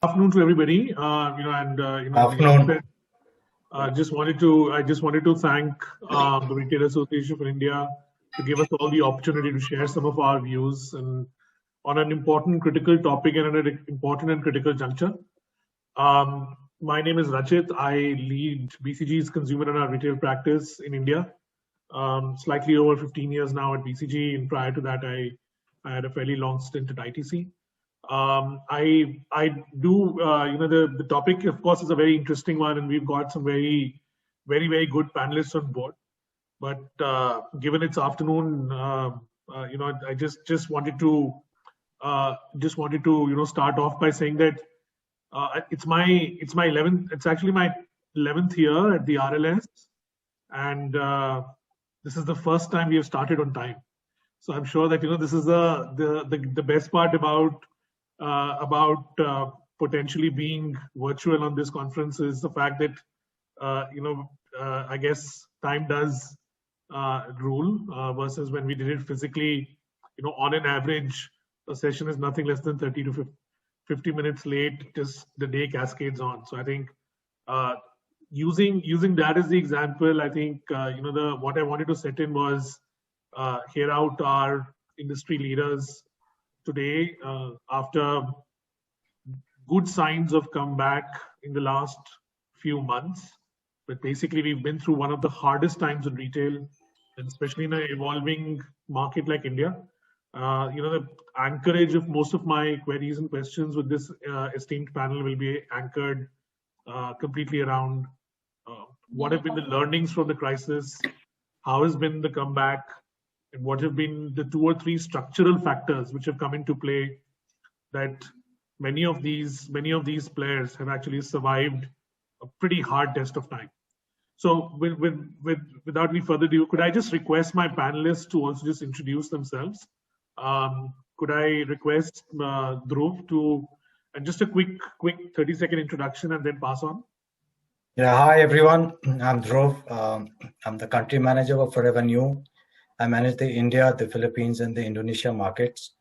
Afternoon to everybody. Afternoon. I just wanted to thank the Retail Association for India to give us all the opportunity to share some of our views and on an important, critical topic and at an important and critical juncture. My name is Rachit. I lead BCG's consumer and our retail practice in India. Slightly over 15 years now at BCG, and prior to that, I had a fairly long stint at ITC. I do the topic, of course, is a very interesting one, and we've got some very good panelists on board. But given it's afternoon, I just wanted to start off by saying that it's actually my 11th year at the RLS, and this is the first time we have started on time. So I'm sure that this is the best part about potentially being virtual on this conference is the fact that I guess time does rule versus when we did it physically. On an average, a session is nothing less than 30 to 50 minutes late. Just the day cascades on. So I think using that as the example, I think what I wanted to set in was hear out our industry leaders today after good signs of comeback in the last few months. But basically, we've been through one of the hardest times in retail, and especially in an evolving market like India. The anchorage of most of my queries and questions with this esteemed panel will be anchored completely around what have been the learnings from the crisis, how has been the comeback, and what have been the 2 or 3 structural factors which have come into play that many of these players have actually survived a pretty hard test of time. So without any further ado, could I just request my panelists to also just introduce themselves? Could I request Dhruv to and just a quick 30-second introduction and then pass on? Yeah, hi everyone. I'm Dhruv. I'm the country manager of Forever New. I manage the India, the Philippines, and the Indonesia markets.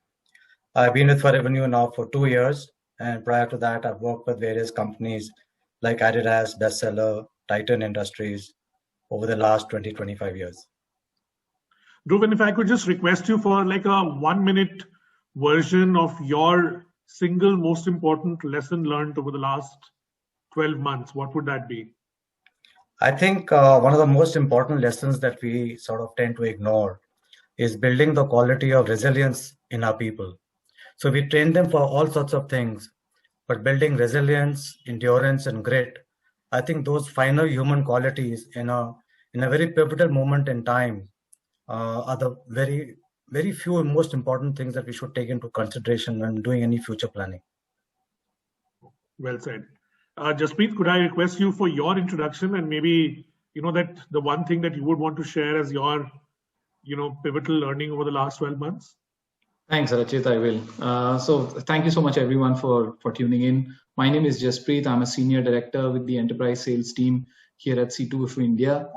I've been with Forever New now for 2 years, and prior to that, I've worked with various companies like Adidas, Bestseller, Titan Industries over the last 20-25 years. Dhruv, if I could just request you for like a 1-minute version of your single most important lesson learned over the last 12 months, what would that be? I think one of the most important lessons that we sort of tend to ignore is building the quality of resilience in our people. So we train them for all sorts of things, but building resilience, endurance, and grit, I think those finer human qualities in a very pivotal moment in time are the very few and most important things that we should take into consideration when doing any future planning. Well said. Jaspreet, could I request you for your introduction and maybe, that the one thing that you would want to share as your, pivotal learning over the last 12 months? Thanks, Rachit, I will. So thank you so much, everyone, for tuning in. My name is Jaspreet. I'm a senior director with the enterprise sales team here at C2FO India.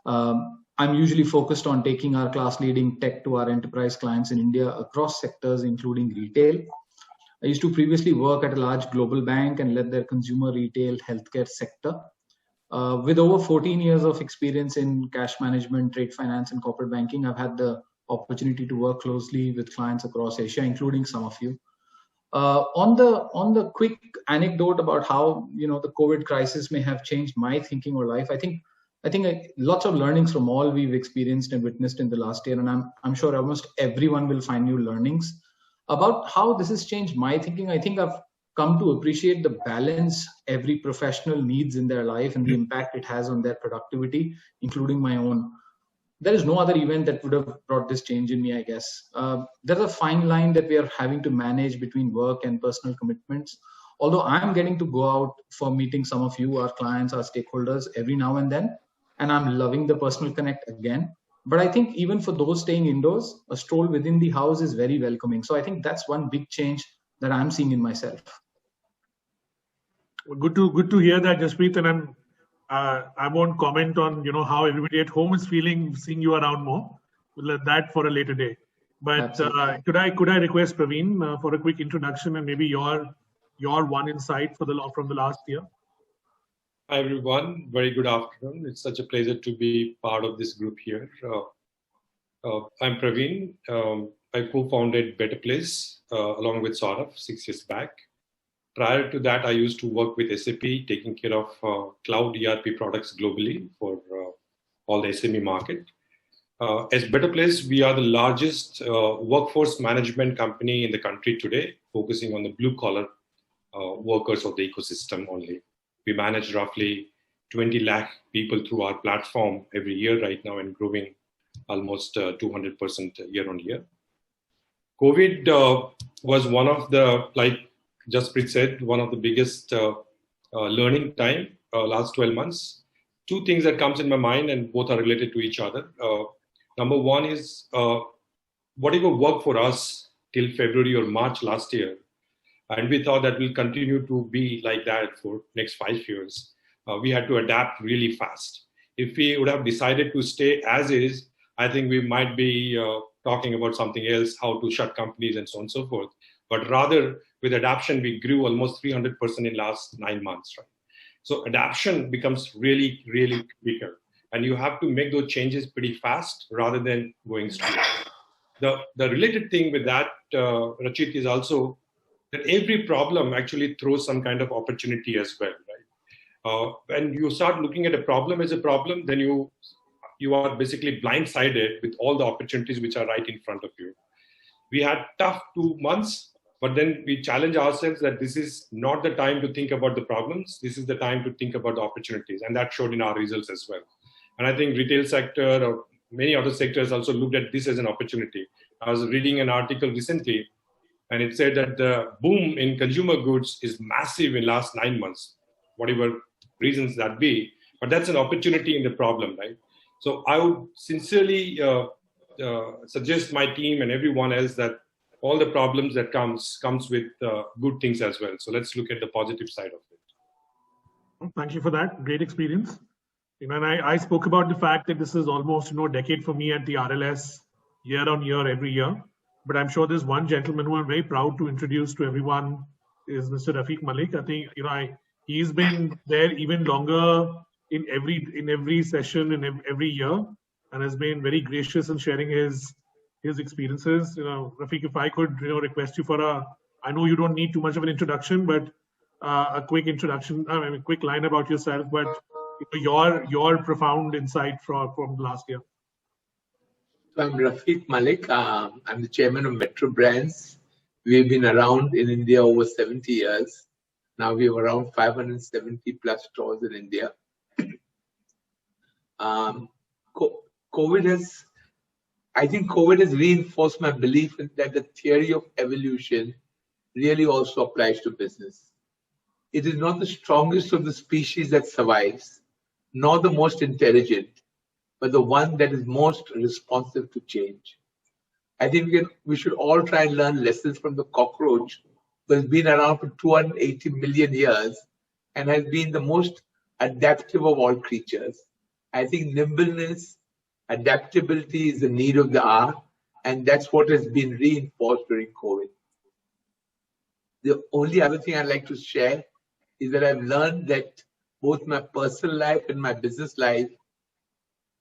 I'm usually focused on taking our class-leading tech to our enterprise clients in India across sectors, including retail. I used to previously work at a large global bank and led their consumer retail healthcare sector. With over 14 years of experience in cash management, trade finance, and corporate banking, I've had the opportunity to work closely with clients across Asia, including some of you. On the quick anecdote about how the COVID crisis may have changed my thinking or life, I think lots of learnings from all we've experienced and witnessed in the last year, and I'm sure almost everyone will find new learnings about how this has changed my thinking. I think I've come to appreciate the balance every professional needs in their life and the impact it has on their productivity, including my own. There is no other event that would have brought this change in me, I guess. There's a fine line that we are having to manage between work and personal commitments. Although I'm getting to go out for meeting some of you, our clients, our stakeholders, every now and then, and I'm loving the personal connect again. But I think even for those staying indoors, a stroll within the house is very welcoming. So I think that's one big change that I'm seeing in myself. Well, good to hear that, Jaspreet. And I won't comment on how everybody at home is feeling seeing you around more. We'll let that for a later day. But could I request Praveen for a quick introduction and maybe your your one insight from the last year. Hi everyone, very good afternoon. It's such a pleasure to be part of this group here. I'm Praveen. I co-founded Better Place along with Saurabh 6 years back. Prior to that, I used to work with SAP, taking care of cloud ERP products globally for all the SME market. As Better Place, we are the largest workforce management company in the country today, focusing on the blue-collar workers of the ecosystem only. We manage roughly 20 lakh people through our platform every year right now and growing almost 200% year on year. COVID was one of the, like Jaspreet said, one of the biggest learning time last 12 months. Two things that comes in my mind and both are related to each other. Number one is whatever worked for us till February or March last year, and we thought that will continue to be like that for next 5 years. We had to adapt really fast. If we would have decided to stay as is, I think we might be talking about something else, how to shut companies and so on and so forth. But rather, with adaptation, we grew almost 300% in last 9 months. Right? So adaptation becomes really, really critical. And you have to make those changes pretty fast rather than going slow. The related thing with that, Rachit, is also that every problem actually throws some kind of opportunity as well, right? When you start looking at a problem as a problem, then you are basically blindsided with all the opportunities which are right in front of you. We had tough 2 months, but then we challenge ourselves that this is not the time to think about the problems. This is the time to think about the opportunities, and that showed in our results as well. And I think retail sector or many other sectors also looked at this as an opportunity. I was reading an article recently, and it said that the boom in consumer goods is massive in last 9 months, whatever reasons that be. But that's an opportunity in the problem, right? So I would sincerely suggest my team and everyone else that all the problems that comes with good things as well. So let's look at the positive side of it. Thank you for that. Great experience. And I spoke about the fact that this is almost a decade for me at the RLS, year on year, every year. But I'm sure there's one gentleman who I'm very proud to introduce to everyone is Mr. Rafiq Malik. I think he's been there even longer in every session in every year, and has been very gracious in sharing his experiences. Rafiq, if I could request you for I know you don't need too much of an introduction, but a quick introduction, a quick line about yourself, but your profound insight from the last year. So I'm Rafiq Malik. I'm the chairman of Metro Brands. We've been around in India over 70 years. Now we have around 570 plus stores in India. COVID has reinforced my belief that the theory of evolution really also applies to business. It is not the strongest of the species that survives, nor the most intelligent, but the one that is most responsive to change. I think we should all try and learn lessons from the cockroach, who has been around for 280 million years and has been the most adaptive of all creatures. I think nimbleness, adaptability is the need of the hour, and that's what has been reinforced during COVID. The only other thing I'd like to share is that I've learned that both my personal life and my business life,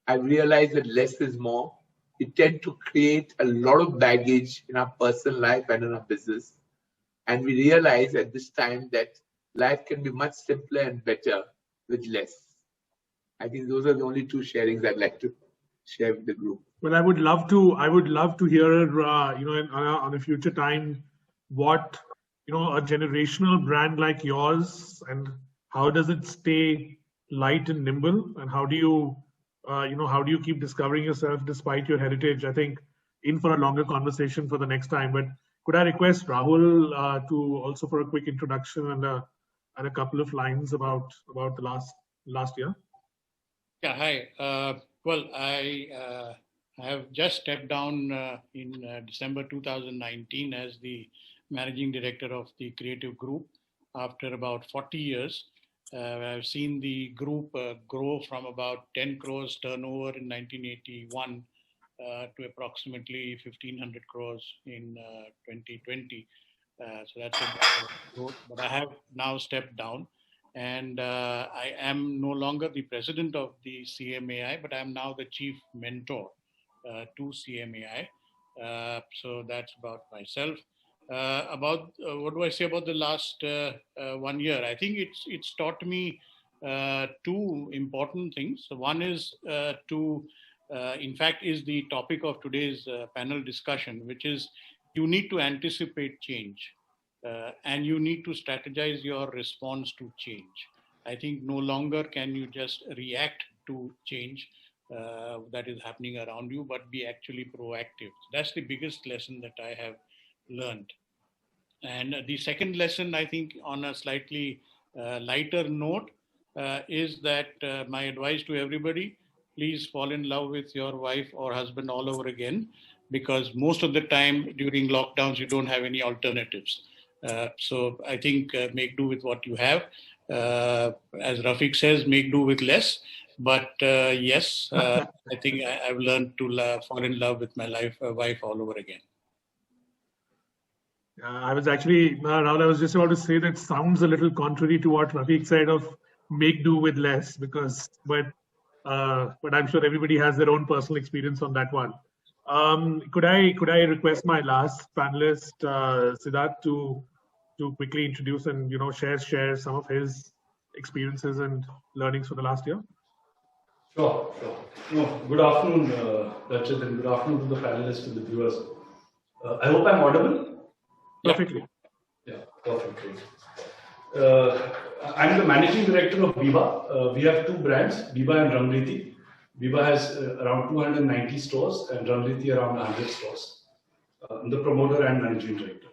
I've realized that less is more. We tend to create a lot of baggage in our personal life and in our business. And we realize at this time that life can be much simpler and better with less. I think those are the only two sharings I'd like to share with the group. Well, I would love to hear, on a future time, what, a generational brand like yours, and how does it stay light and nimble, and how do you keep discovering yourself despite your heritage? I think in for a longer conversation for the next time. But could I request Rahul to also for a quick introduction and a couple of lines about the last year? Yeah, hi. Well, I have just stepped down in December 2019 as the managing director of the creative group after about 40 years. I've seen the group grow from about 10 crores turnover in 1981 to approximately 1,500 crores in 2020. So that's a growth. But I have now stepped down, and I am no longer the president of the CMAI, but I am now the chief mentor to CMAI. So that's about myself. About what do I say about the last 1 year? I think it's taught me two important things. So one is in fact, is the topic of today's panel discussion, which is you need to anticipate change and you need to strategize your response to change. I think no longer can you just react to change that is happening around you, but be actually proactive. That's the biggest lesson that I have learned. And the second lesson, I think, on a slightly lighter note, is that my advice to everybody, please fall in love with your wife or husband all over again, because most of the time during lockdowns, you don't have any alternatives. So I think make do with what you have. As Rafiq says, make do with less. But yes, I think I've learned to fall in love with my wife all over again. I was actually, Rahul, I was just about to say that sounds a little contrary to what Rafiq said of make do with less, but I'm sure everybody has their own personal experience on that one. Could I request my last panelist, Siddharth, to quickly introduce and share some of his experiences and learnings for the last year? Sure. No, good afternoon, Rachit, and good afternoon to the panelists and the viewers. I hope I'm audible. Perfectly. Yeah, perfectly. I'm the managing director of Biba. We have two brands, Biba and Ramriti. Biba has around 290 stores and Ramriti around 100 stores. I'm the promoter and managing director.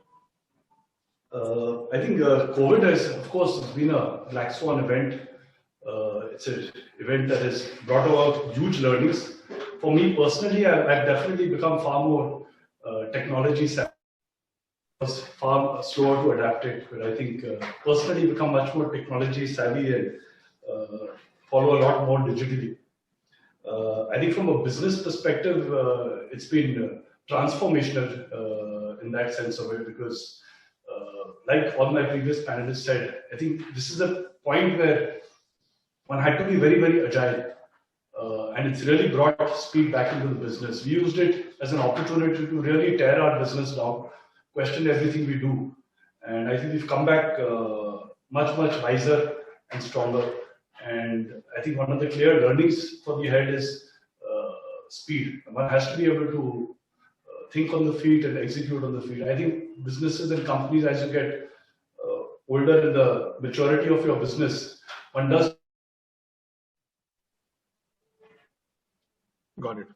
I think COVID has, of course, been a black swan event. It's an event that has brought about huge learnings. For me personally, I've definitely become far more technology savvy. I was far slower to adapt it, but I think personally become much more technology savvy and follow a lot more digitally. I think from a business perspective, it's been transformational in that sense of it, because like all my previous panelists said, I think this is a point where one had to be very, very agile. And it's really brought speed back into the business. We used it as an opportunity to really tear our business down, question everything we do. And I think we've come back much, much wiser and stronger. And I think one of the clear learnings for the head is speed. One has to be able to think on the feet and execute on the feet. I think businesses and companies, as you get older in the maturity of your business, one does. Got it.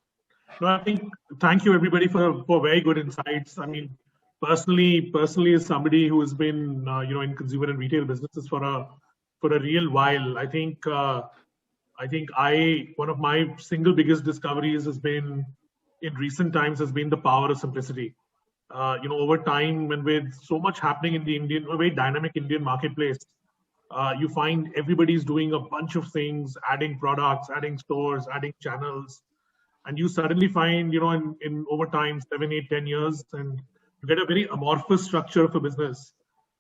No, I think thank you everybody for very good insights. I mean, personally, as somebody who has been in consumer and retail businesses for a real while, I think one of my single biggest discoveries has been in recent times has been the power of simplicity. Over time, and with so much happening in the very dynamic Indian marketplace, you find everybody's doing a bunch of things, adding products, adding stores, adding channels. And you suddenly find, in over time, 7, 8, 10 years, and you get a very amorphous structure of a business.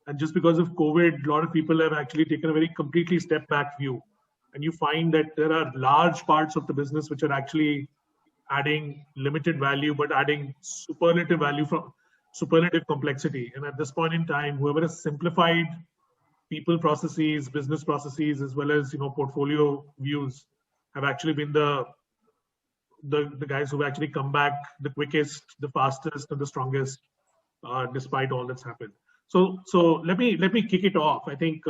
And just because of COVID, a lot of people have actually taken a very completely step back view. And you find that there are large parts of the business which are actually adding limited value, but adding superlative value from superlative complexity. And at this point in time, whoever has simplified people processes, business processes, as well as, portfolio views have actually been the guys who've actually come back the quickest, the fastest, and the strongest, despite all that's happened. So let me kick it off. I think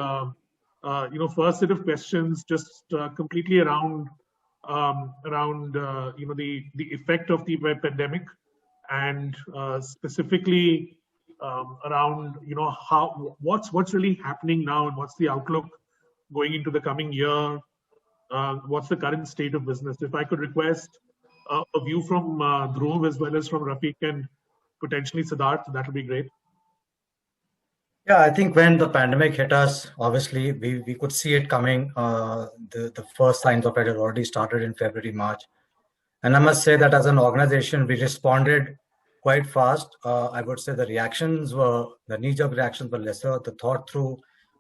first set of questions just completely around the effect of the pandemic, and specifically around what's really happening now and what's the outlook going into the coming year. What's the current state of business? If I could request a view from Dhruv as well as from Rafiq and potentially Siddharth, that would be great. Yeah, I think when the pandemic hit us, obviously we could see it coming. The first signs of it had already started in February, March. And I must say that as an organization, we responded quite fast. I would say the knee-jerk reactions were lesser. The thought-through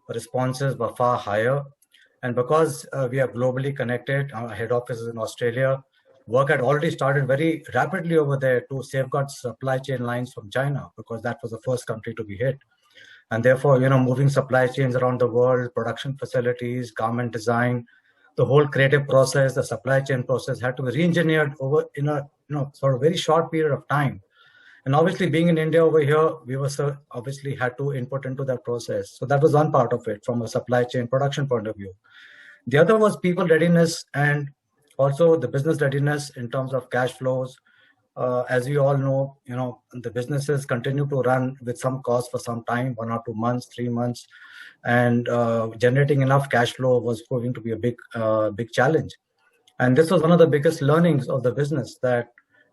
responses were far higher. And because we are globally connected, our head office is in Australia, work had already started very rapidly over there to safeguard supply chain lines from China, because that was the first country to be hit. And therefore, moving supply chains around the world, production facilities, garment design, the whole creative process, the supply chain process had to be re-engineered over in a sort of very short period of time. And obviously, being in India over here, we were obviously had to input into that process. So that was one part of it from a supply chain production point of view. The other was people readiness and also the business readiness in terms of cash flows. As we all know, the businesses continue to run with some cost for some time, 1 or 2 months, 3 months, and generating enough cash flow was proving to be a big challenge. And this was one of the biggest learnings of the business, that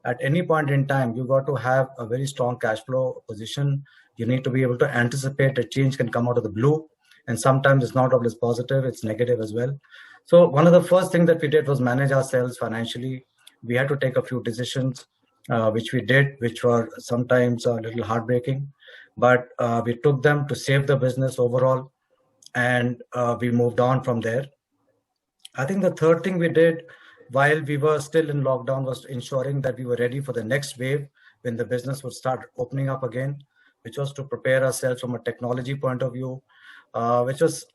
at any point in time, you got to have a very strong cash flow position. You need to be able to anticipate that change can come out of the blue. And sometimes it's not always positive, it's negative as well. So one of the first things that we did was manage ourselves financially. We had to take a few decisions, which we did, which were sometimes a little heartbreaking. But we took them to save the business overall, and we moved on from there. I think the third thing we did while we were still in lockdown was ensuring that we were ready for the next wave when the business would start opening up again, which was to prepare ourselves from a technology point of view, which was,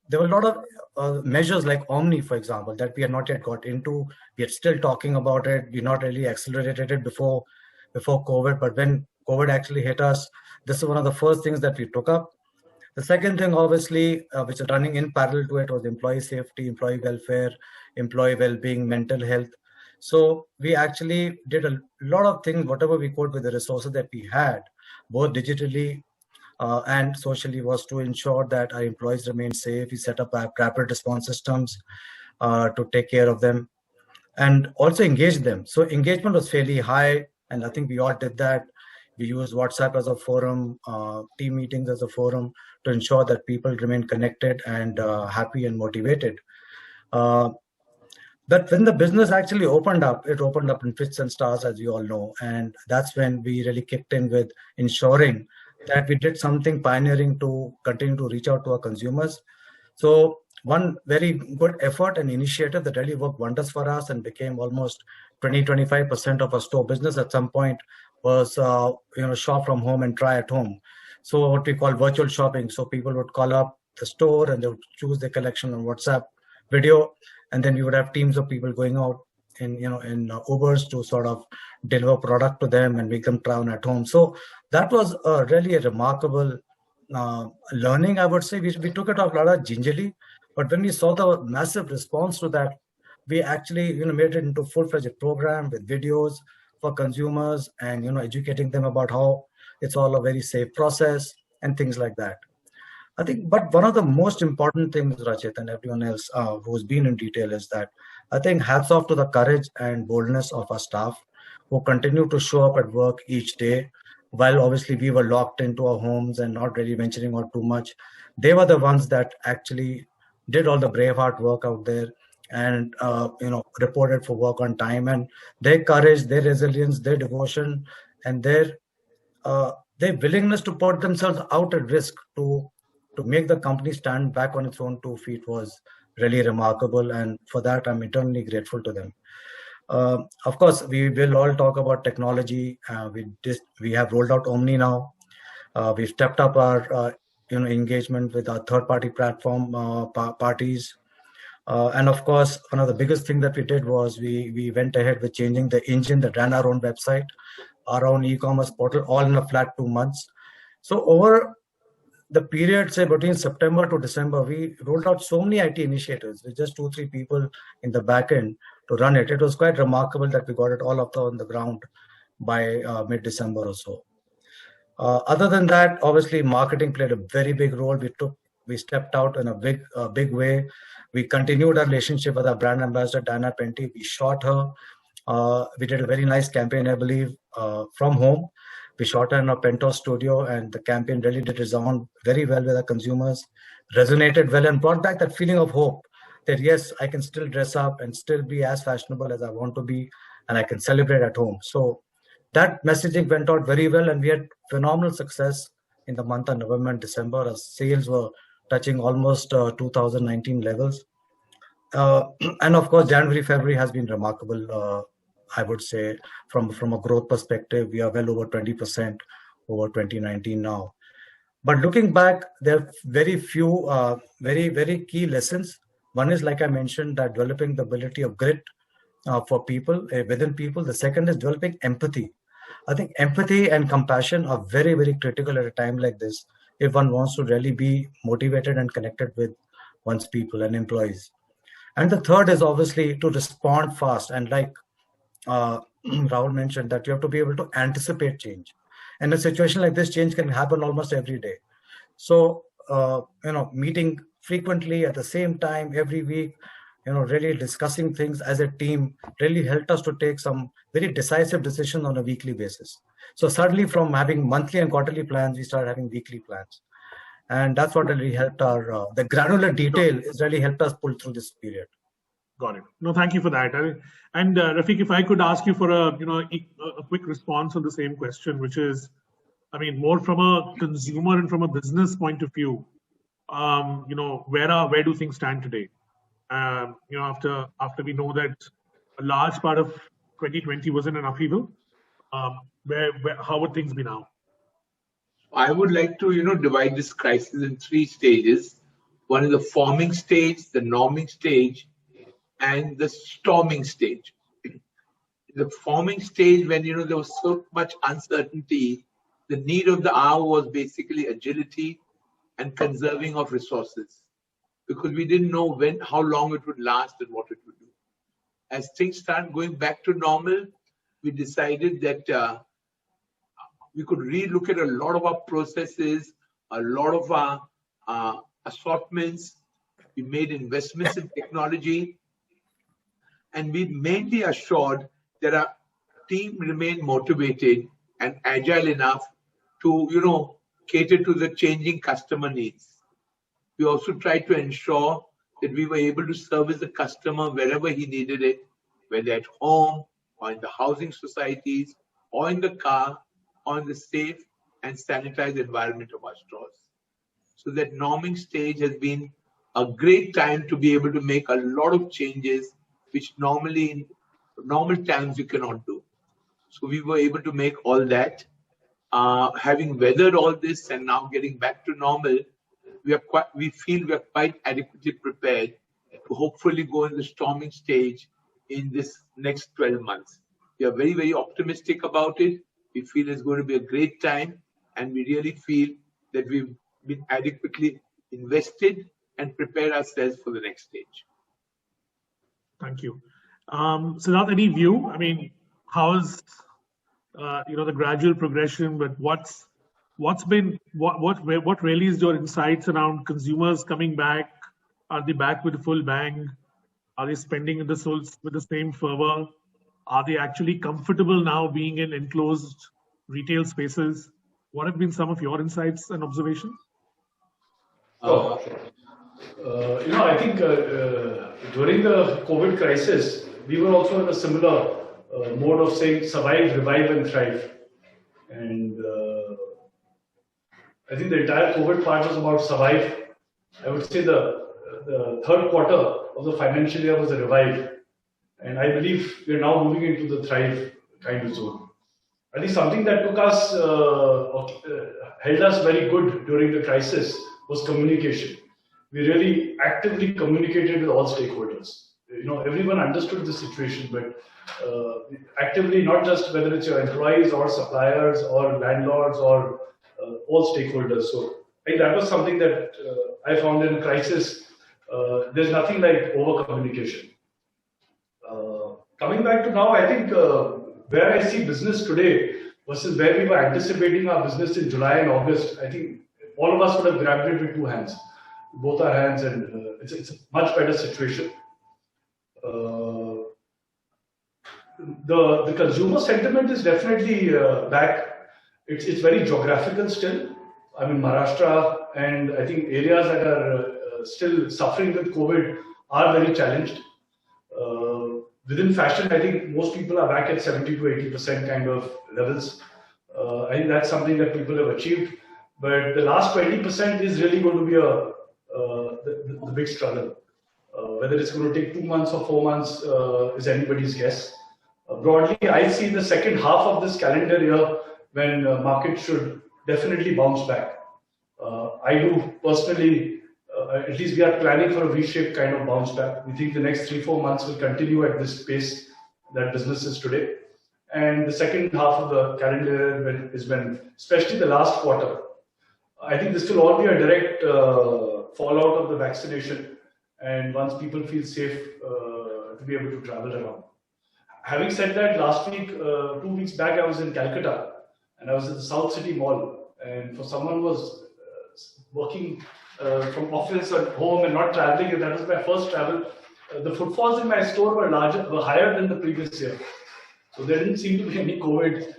there were a lot of measures like Omni, for example, that we had not yet got into. We are still talking about it. We not really accelerated it before COVID, but when COVID actually hit us, this is one of the first things that we took up. The second thing, obviously, which is running in parallel to it, was employee safety, employee welfare, employee well-being, mental health. So we actually did a lot of things, whatever we could with the resources that we had, both digitally and socially, was to ensure that our employees remain safe. We set up rapid response systems to take care of them and also engage them. So engagement was fairly high, and I think we all did that. We used WhatsApp as a forum, team meetings as a forum to ensure that people remain connected and happy and motivated. But when the business actually opened up, it opened up in fits and starts, as you all know. And that's when we really kicked in with ensuring that we did something pioneering to continue to reach out to our consumers. So one very good effort and initiative that really worked wonders for us and became almost 20-25% of our store business at some point was shop from home and try at home. So what we call virtual shopping. So people would call up the store and they would choose their collection on WhatsApp video, and then we would have teams of people going out in Ubers to sort of deliver product to them and make them try on at home. So that was really a remarkable learning, I would say. We took it off rather gingerly, but when we saw the massive response to that, we actually made it into a full-fledged program with videos for consumers and educating them about how it's all a very safe process and things like that. I think, but one of the most important things, Rachit, and everyone else who's been in detail, is that I think hats off to the courage and boldness of our staff who continue to show up at work each day. While obviously we were locked into our homes and not really venturing out too much, they were the ones that actually did all the Braveheart work out there and reported for work on time. And their courage, their resilience, their devotion, and their willingness to put themselves out at risk to make the company stand back on its own 2 feet was really remarkable. And for that, I'm eternally grateful to them. Of course, we will all talk about technology. We have rolled out Omni now. We've stepped up our engagement with our third-party platform parties. And of course, one of the biggest things that we did was we went ahead with changing the engine that ran our own website, our own e-commerce portal, all in a flat 2 months. So over the period, say between September to December, we rolled out so many IT initiatives with just 2-3 people in the back end to run it. It was quite remarkable that we got it all up on the ground by mid-December or so. Other than that, obviously, marketing played a very big role. We stepped out in a big way. We continued our relationship with our brand ambassador, Diana Penty. We shot her. We did a very nice campaign, I believe, from home. We shot her in our Penthouse studio, and the campaign really did resound very well with our consumers, resonated well, and brought back that feeling of hope that, yes, I can still dress up and still be as fashionable as I want to be, and I can celebrate at home. So that messaging went out very well, and we had phenomenal success in the month of November and December. Our sales were touching almost 2019 levels. And of course, January, February has been remarkable. I would say from a growth perspective, we are well over 20% over 2019 now. But looking back, there are very few, very key lessons. One is, like I mentioned, that developing the ability of grit for people, within people. The second is developing empathy. I think empathy and compassion are very, very critical at a time like this if one wants to really be motivated and connected with one's people and employees. And the third is obviously to respond fast. And like Rahul mentioned, that you have to be able to anticipate change. And a situation like this, change can happen almost every day. So, meeting frequently at the same time every week, really discussing things as a team really helped us to take some very decisive decisions on a weekly basis. So suddenly from having monthly and quarterly plans, we started having weekly plans. And that's what really helped the granular detail has really helped us pull through this period. Got it. No, thank you for that. And Rafiq, if I could ask you for a quick response on the same question, which is, more from a consumer and from a business point of view, where do things stand today? After we know that a large part of 2020 was in an upheaval, how would things be now? I would like to, divide this crisis in 3 stages. One is the forming stage, the norming stage, and the storming stage. The forming stage, when there was so much uncertainty, the need of the hour was basically agility and conserving of resources, because we didn't know how long it would last and what it would do. As things start going back to normal, we decided that we could relook at a lot of our processes, a lot of our assortments. We made investments in technology, and we mainly assured that our team remained motivated and agile enough to, cater to the changing customer needs. We also tried to ensure that we were able to service the customer wherever he needed it, whether at home or in the housing societies or in the car or in the safe and sanitized environment of our stores. So that norming stage has been a great time to be able to make a lot of changes, which normally in normal times you cannot do. So we were able to make all that. Having weathered all this and now getting back to normal, we feel we are quite adequately prepared to hopefully go in the storming stage in this next 12 months. We are very, very optimistic about it. We feel it's going to be a great time, and we really feel that we've been adequately invested and prepared ourselves for the next stage. Thank you. Siddharth, any view? How's the gradual progression, but what really is your insights around consumers coming back? Are they back with a full bang? Are they spending with the same fervor? Are they actually comfortable now being in enclosed retail spaces? What have been some of your insights and observations? I think during the COVID crisis, we were also in a similar mode of saying survive, revive, and thrive. And I think the entire COVID part was about survive. I would say the third quarter of the financial year was a revive. And I believe we're now moving into the thrive kind of zone. I think something that took us, held us very good during the crisis was communication. We really actively communicated with all stakeholders. Everyone understood the situation, but actively, not just whether it's your employees or suppliers or landlords or all stakeholders. So I think that was something that I found in a crisis. There's nothing like over communication. Coming back to now, I think where I see business today versus where we were anticipating our business in July and August, I think all of us would have grabbed it with 2 hands, both our hands, and it's a much better situation. The consumer sentiment is definitely back. It's very geographical still. Maharashtra and I think areas that are still suffering with COVID are very challenged. within fashion, I think most people are back at 70 to 80% kind of levels. I think that's something that people have achieved. But the last 20% is really going to be the big struggle. Whether it's going to take 2 months or 4 months is anybody's guess. Broadly, I see the second half of this calendar year when markets should definitely bounce back. I do personally, at least we are planning for a V-shaped kind of bounce back. We think the next 3-4 months will continue at this pace that business is today. And the second half of the calendar year is when, especially the last quarter, I think this will all be a direct fallout of the vaccination. And once people feel safe to be able to travel around. Having said that, last week, 2 weeks back, I was in Calcutta and I was at the South City Mall. And for someone who was working from office at home and not traveling, and that was my first travel, the footfalls in my store were higher than the previous year. So there didn't seem to be any COVID.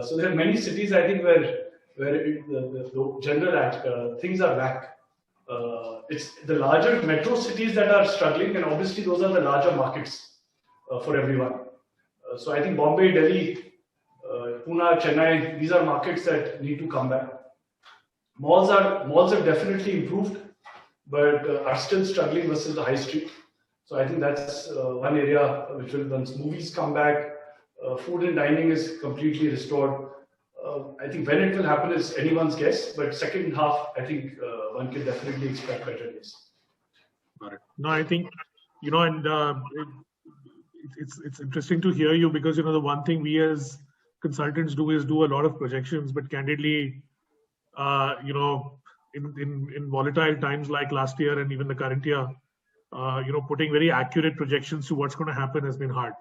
So there are many cities, I think, where the general things are back. It's the larger metro cities that are struggling, and obviously those are the larger markets for everyone. So I think Bombay, Delhi, Pune, Chennai, these are markets that need to come back. Malls have definitely improved, but are still struggling versus the high street. So I think that's one area which will, once movies come back, food and dining is completely restored. I think when it will happen is anyone's guess, but second half, I think one can definitely expect better days. Got it. No, I think, and it's interesting to hear you because, the one thing we as consultants do is do a lot of projections, but candidly, in volatile times like last year and even the current year, putting very accurate projections to what's going to happen has been hard.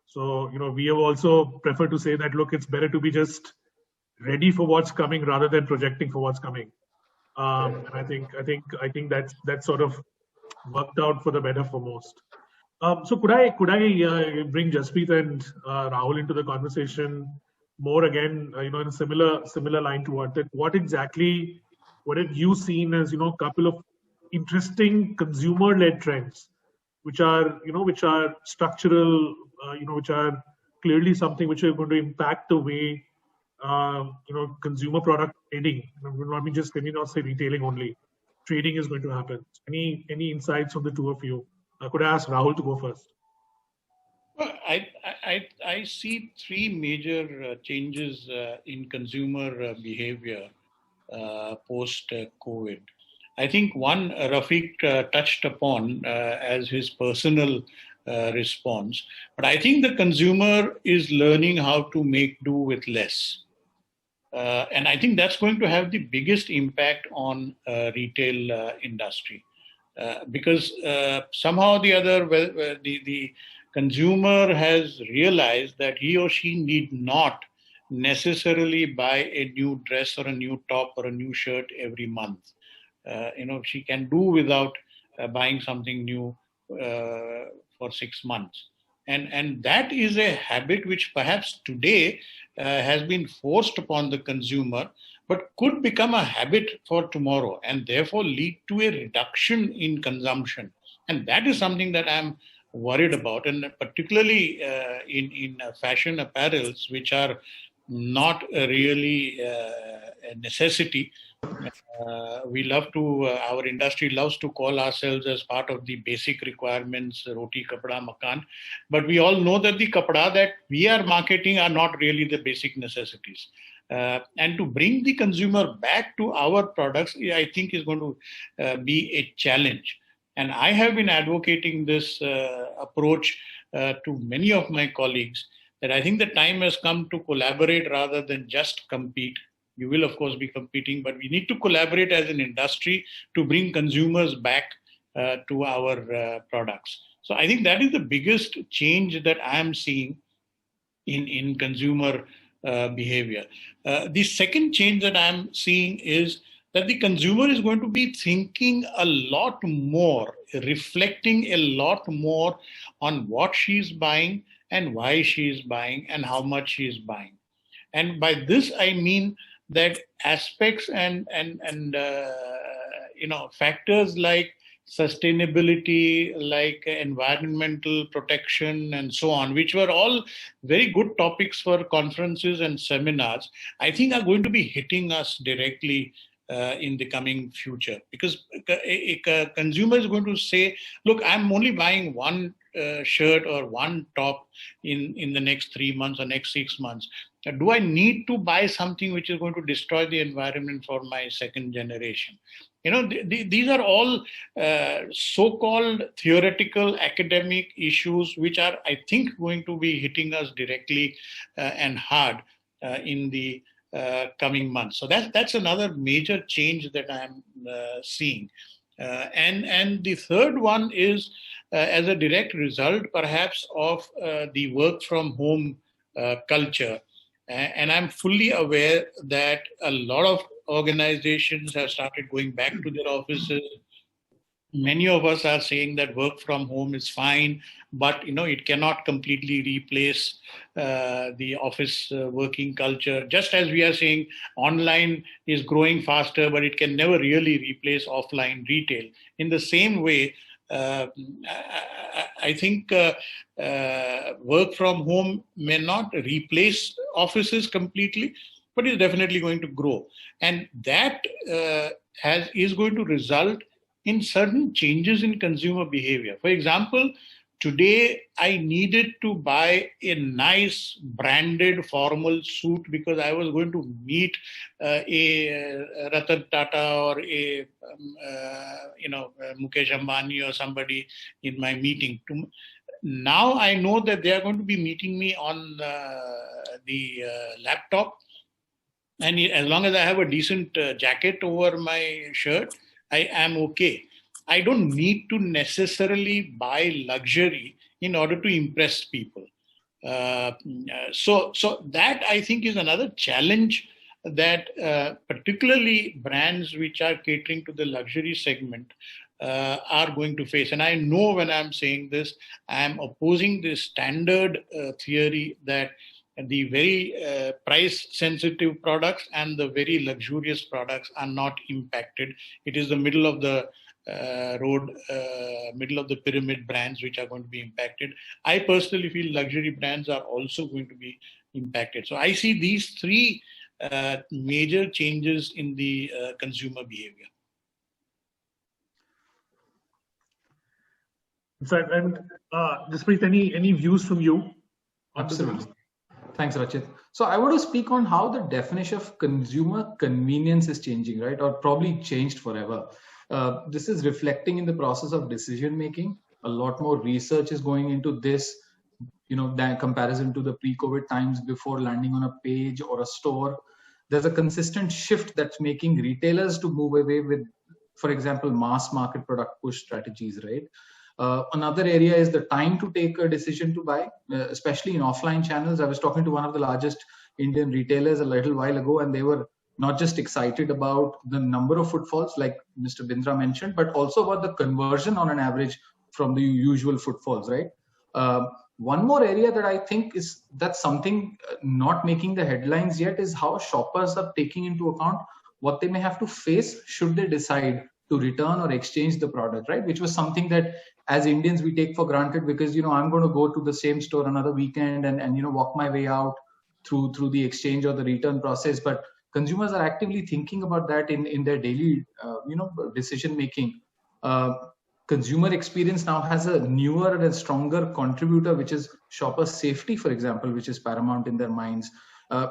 So, we have also preferred to say that, look, it's better to be just ready for what's coming rather than projecting for what's coming. And I think that's sort of worked out for the better for most. So could I bring Jaspreet and Rahul into the conversation more again, in a similar line to what exactly have you seen as, couple of interesting consumer-led trends, which are structural, which are clearly something which are going to impact the way consumer product trading. Let me not say retailing only. Trading is going to happen. Any insights from the two of you? Could I ask Rahul to go first? Well, I see three major changes in consumer behavior post COVID. I think one Rafiq touched upon as his personal response, but I think the consumer is learning how to make do with less. And I think that's going to have the biggest impact on retail industry because somehow or the other, the consumer has realized that he or she need not necessarily buy a new dress or a new top or a new shirt every month. She can do without buying something new for 6 months. And that is a habit which perhaps today has been forced upon the consumer, but could become a habit for tomorrow and therefore lead to a reduction in consumption. And that is something that I'm worried about, and particularly in fashion apparels, which are not really a necessity. Our industry loves to call ourselves as part of the basic requirements, roti, kapda, makan. But we all know that the kapda that we are marketing are not really the basic necessities. And to bring the consumer back to our products, I think is going to be a challenge. And I have been advocating this approach to many of my colleagues, that I think the time has come to collaborate rather than just compete. You will, of course, be competing, but we need to collaborate as an industry to bring consumers back to our products. So I think that is the biggest change that I am seeing in consumer behavior. The second change that I am seeing is that the consumer is going to be thinking a lot more, reflecting a lot more on what she's buying and why she's buying and how much she's buying. And by this, I mean that aspects and factors like sustainability, like environmental protection and so on, which were all very good topics for conferences and seminars, I think are going to be hitting us directly in the coming future, because a consumer is going to say, look, I'm only buying one shirt or one top in the next 3 months or next 6 months. Do I need to buy something which is going to destroy the environment for my second generation? You know, these are all so-called theoretical academic issues which are, I think, going to be hitting us directly and hard in the coming months. So that's another major change that I'm seeing. And the third one is as a direct result, perhaps, of the work from home culture. And I'm fully aware that a lot of organizations have started going back to their offices. Many of us are saying that work from home is fine, but it cannot completely replace the office working culture. Just as we are saying online is growing faster, but it can never really replace offline retail. In the same way, I think work from home may not replace offices completely, but is definitely going to grow. And that is going to result in certain changes in consumer behavior. For example, today I needed to buy a nice branded formal suit because I was going to meet a Ratan Tata or a Mukesh Ambani or somebody in my meeting. Now I know that they are going to be meeting me on the laptop, and as long as I have a decent jacket over my shirt, I am okay. I don't need to necessarily buy luxury in order to impress people. So that, I think, is another challenge that particularly brands which are catering to the luxury segment are going to face. And I know when I'm saying this, I'm opposing the standard theory that the very price-sensitive products and the very luxurious products are not impacted. It is the middle of the road, middle of the pyramid brands which are going to be impacted. I personally feel luxury brands are also going to be impacted. So I see these three major changes in the consumer behavior. So, and Jaspreet, any views from you? Absolutely. Thanks, Rachit. So I want to speak on how the definition of consumer convenience is changing, right? Or probably changed forever. This is reflecting in the process of decision making. A lot more research is going into this, than comparison to the pre-COVID times before landing on a page or a store. There's a consistent shift that's making retailers to move away with, for example, mass market product push strategies, right? Another area is the time to take a decision to buy, especially in offline channels. I was talking to one of the largest Indian retailers a little while ago, and they were not just excited about the number of footfalls, like Mr. Bindra mentioned, but also about the conversion on an average from the usual footfalls, right? One more area that I think that's something not making the headlines yet is how shoppers are taking into account what they may have to face should they decide to return or exchange the product, right? Which was something that as Indians we take for granted because, I'm going to go to the same store another weekend and walk my way out through the exchange or the return process. But consumers are actively thinking about that in their daily, decision making. Consumer experience now has a newer and stronger contributor, which is shopper safety, for example, which is paramount in their minds.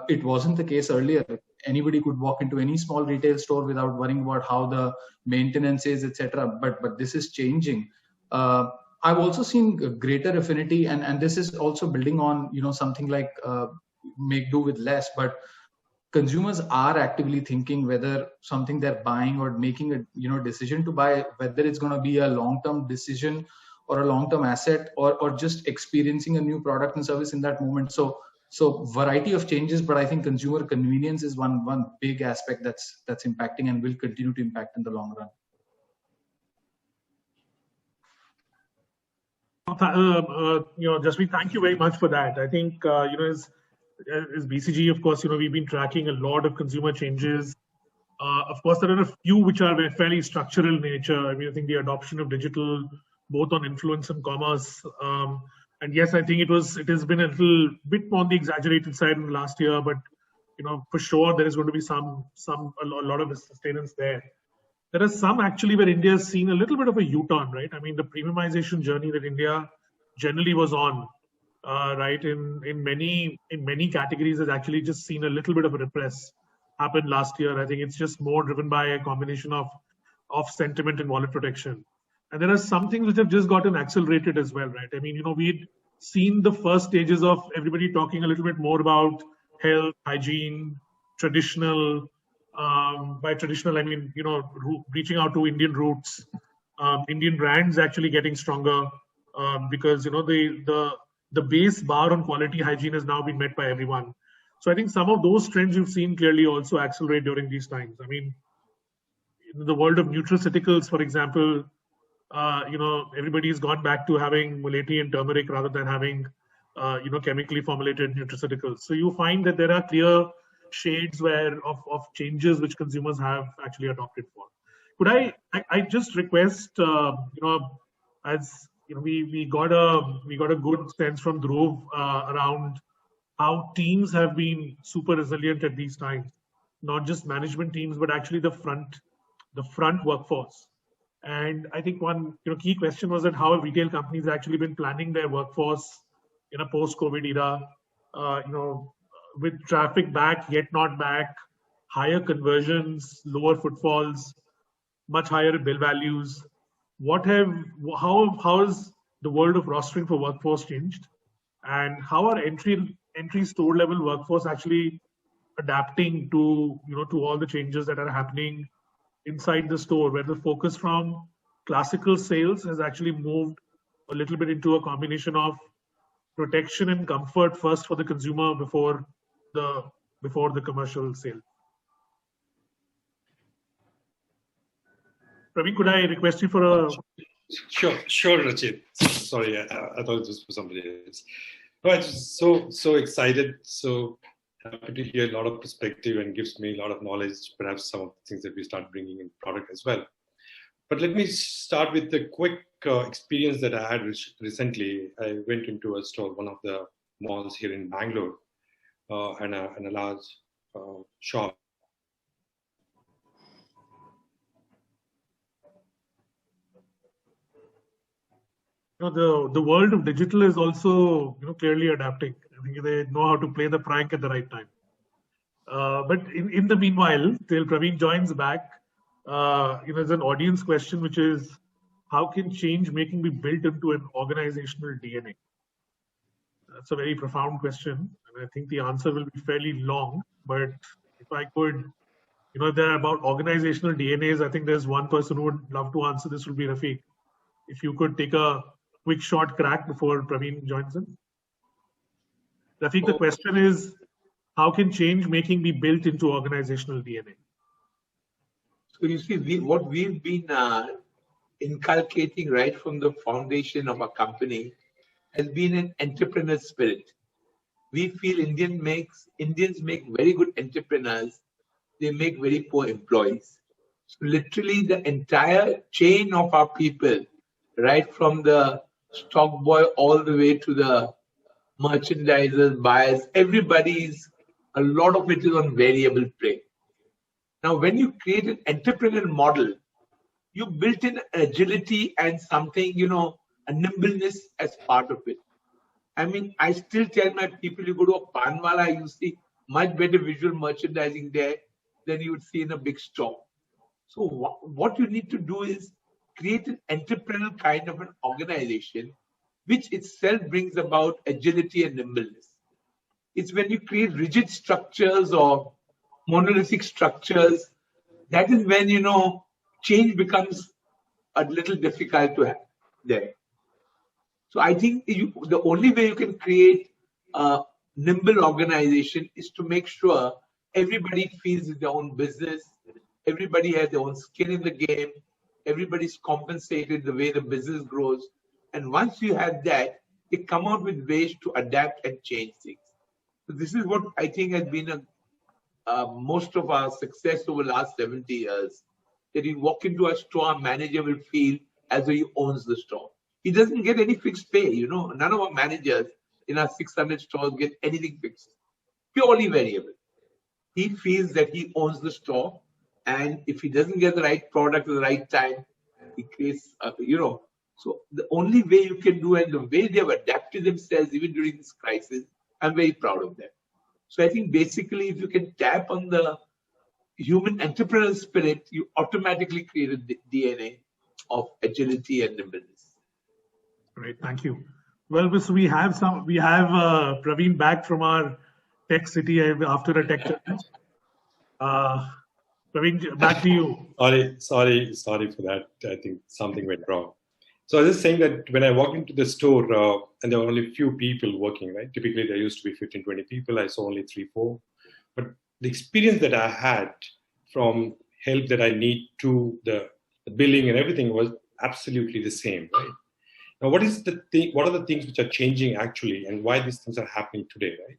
It wasn't the case earlier. Anybody could walk into any small retail store without worrying about how the maintenance is, etc. But this is changing. I've also seen a greater affinity, and this is also building on something like make do with less. But consumers are actively thinking whether something they're buying or making a decision to buy, whether it's going to be a long-term decision or a long-term asset or just experiencing a new product and service in that moment. So variety of changes, but I think consumer convenience is one big aspect that's impacting and will continue to impact in the long run. Jaspreet, thank you very much for that. I think as BCG, of course, we've been tracking a lot of consumer changes Of course, there are a few which are fairly structural in nature. I mean, I think the adoption of digital, both on influence and commerce. And yes, I think it has been a little bit more on the exaggerated side in the last year, but for sure there is going to be a lot of sustenance there. There are some actually where India has seen a little bit of a U-turn, right? I mean, the premiumization journey that India generally was on, right, in many categories has actually just seen a little bit of a repress happened last year. I think it's just more driven by a combination of sentiment and wallet protection. And there are some things which have just gotten accelerated as well, right? I mean, we'd seen the first stages of everybody talking a little bit more about health, hygiene, traditional. By traditional, I mean, reaching out to Indian roots, Indian brands actually getting stronger because, the base bar on quality hygiene has now been met by everyone. So I think some of those trends you've seen clearly also accelerate during these times. I mean, in the world of nutraceuticals, for example, everybody's gone back to having muleti and turmeric rather than having, chemically formulated nutraceuticals. So you find that there are clear shades of changes which consumers have actually adopted for. Could I just request, as we got a good sense from Dhruv around how teams have been super resilient at these times, not just management teams, but actually the front workforce. And I think one key question was that how have retail companies actually been planning their workforce in a post-COVID era, with traffic back yet not back, higher conversions, lower footfalls, much higher bill values. How has the world of rostering for workforce changed, and how are entry store level workforce actually adapting to all the changes that are happening inside the store, where the focus from classical sales has actually moved a little bit into a combination of protection and comfort first for the consumer before the commercial sale. Praveen, could I request you for a... Sure, Rachit. Sorry, I thought it was for somebody else. No, I'm just so excited, so happy to hear a lot of perspective and gives me a lot of knowledge, perhaps some of the things that we start bringing in product as well. But let me start with the quick experience that I had recently. I went into a store, one of the malls here in Bangalore, and a large shop. The world of digital is also clearly adapting. I think they know how to play the prank at the right time. But in the meanwhile, till Praveen joins back, there's an audience question, which is, how can change making be built into an organizational DNA? That's a very profound question, and I think the answer will be fairly long. But if I could, there are about organizational DNAs. I think there's one person who would love to answer this, would be Rafiq. If you could take a quick short crack before Praveen joins in. Rafiq, the question is, how can change making be built into organizational DNA? So you see, what we've been inculcating right from the foundation of our company has been an entrepreneur spirit. We feel Indians make very good entrepreneurs. They make very poor employees. So literally the entire chain of our people, right from the stock boy all the way to the merchandisers, buyers, a lot of it is on variable pay. Now, when you create an entrepreneurial model, you built in agility and something, a nimbleness as part of it. I mean, I still tell my people, you go to a Panwala, you see much better visual merchandising there than you would see in a big store. So what you need to do is create an entrepreneurial kind of an organization, which itself brings about agility and nimbleness. It's when you create rigid structures or monolithic structures, that is when, change becomes a little difficult to have there. So I think the only way you can create a nimble organization is to make sure everybody feels their own business, everybody has their own skin in the game, everybody's compensated the way the business grows. And once you have that, they come out with ways to adapt and change things. So this is what I think has been a most of our success over the last 70 years, that you walk into a store, manager will feel as though he owns the store. He doesn't get any fixed pay, you know. None of our managers in our 600 stores get anything fixed, purely variable. He feels that he owns the store, and if he doesn't get the right product at the right time, he creates, you know. So the only way you can do, and the way they have adapted themselves even during this crisis, I'm very proud of them. So I think basically, if you can tap on the human entrepreneurial spirit, you automatically create a DNA of agility and nimbleness. Great, thank you. Well, we have Praveen back from our Tech City after a tech challenge. Praveen, back to you. Sorry for that. I think something went wrong. So I was just saying that when I walked into the store and there were only few people working, right? Typically there used to be 15, 20 people. I saw only 3, 4. But the experience that I had from help that I need to the billing and everything was absolutely the same, right? Now, what are the things which are changing actually, and why these things are happening today, right?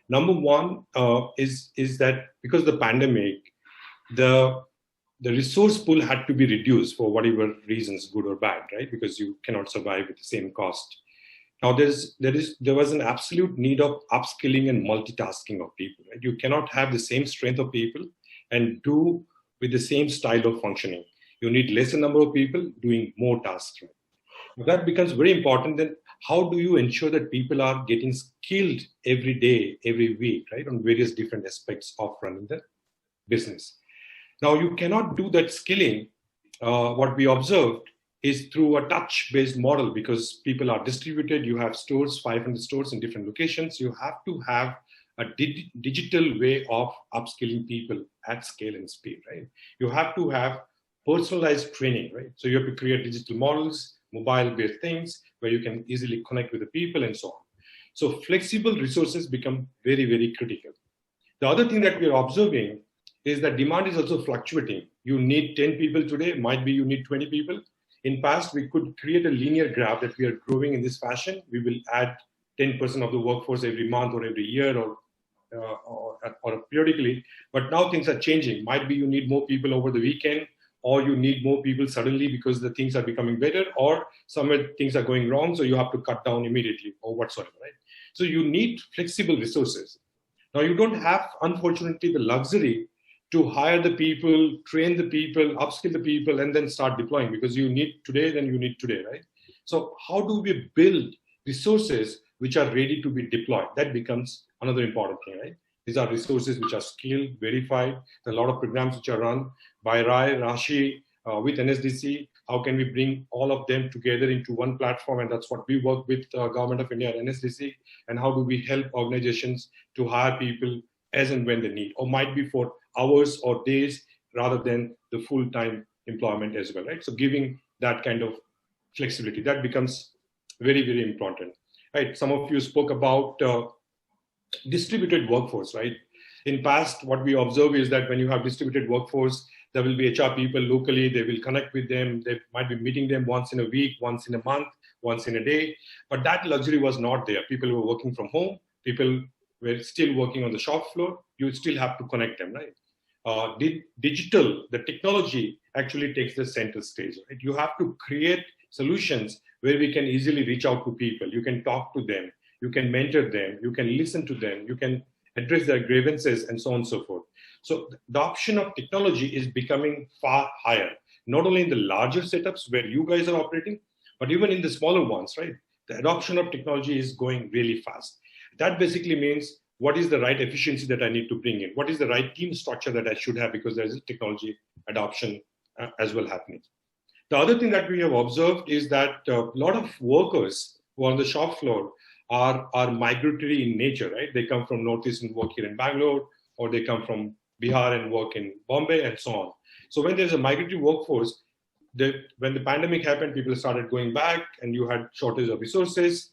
Number one is that because of the pandemic, the resource pool had to be reduced for whatever reasons, good or bad, right? Because you cannot survive with the same cost. Now, there was an absolute need of upskilling and multitasking of people, right? You cannot have the same strength of people and do with the same style of functioning. You need lesser number of people doing more tasks, right? That becomes very important. Then how do you ensure that people are getting skilled every day, every week, right, on various different aspects of running the business? Now, you cannot do that skilling. What we observed is through a touch-based model, because people are distributed. You have stores, 500 stores in different locations. You have to have a digital way of upskilling people at scale and speed, right? You have to have personalized training, right? So you have to create digital models, mobile-based things where you can easily connect with the people and so on. So flexible resources become very, very critical. The other thing that we are observing is that demand is also fluctuating. You need 10 people today, might be you need 20 people. In past, we could create a linear graph that we are growing in this fashion. We will add 10% of the workforce every month or every year or periodically. But now things are changing. Might be you need more people over the weekend, or you need more people suddenly because the things are becoming better, or somewhere things are going wrong, so you have to cut down immediately or whatsoever, right? So you need flexible resources. Now you don't have, unfortunately, the luxury to hire the people, train the people, upskill the people, and then start deploying, because you need today, then you need today, right? So how do we build resources which are ready to be deployed? That becomes another important thing, right? These are resources which are skilled, verified. There are a lot of programs which are run by Rai, Rashi, with NSDC. How can we bring all of them together into one platform? And that's what we work with Government of India and NSDC. And how do we help organizations to hire people as and when they need, or might be for hours or days rather than the full-time employment as well, right? So giving that kind of flexibility, that becomes very, very important, right? Some of you spoke about distributed workforce, right? In past, what we observe is that when you have distributed workforce, there will be HR people locally, they will connect with them, they might be meeting them once in a week, once in a month, once in a day, but that luxury was not there. People were working from home, people were still working on the shop floor, you still have to connect them, right? Digital, the technology actually takes the center stage, right? You have to create solutions where we can easily reach out to people, you can talk to them, you can mentor them, you can listen to them, you can address their grievances, and so on and so forth. So the adoption of technology is becoming far higher, not only in the larger setups where you guys are operating, but even in the smaller ones, right? The adoption of technology is going really fast. That basically means, what is the right efficiency that I need to bring in? What is the right team structure that I should have, because there's a technology adoption as well happening. The other thing that we have observed is that a lot of workers who are on the shop floor are migratory in nature, right? They come from Northeast and work here in Bangalore, or they come from Bihar and work in Bombay, and so on. So when there's a migratory workforce, when the pandemic happened, people started going back and you had shortage of resources.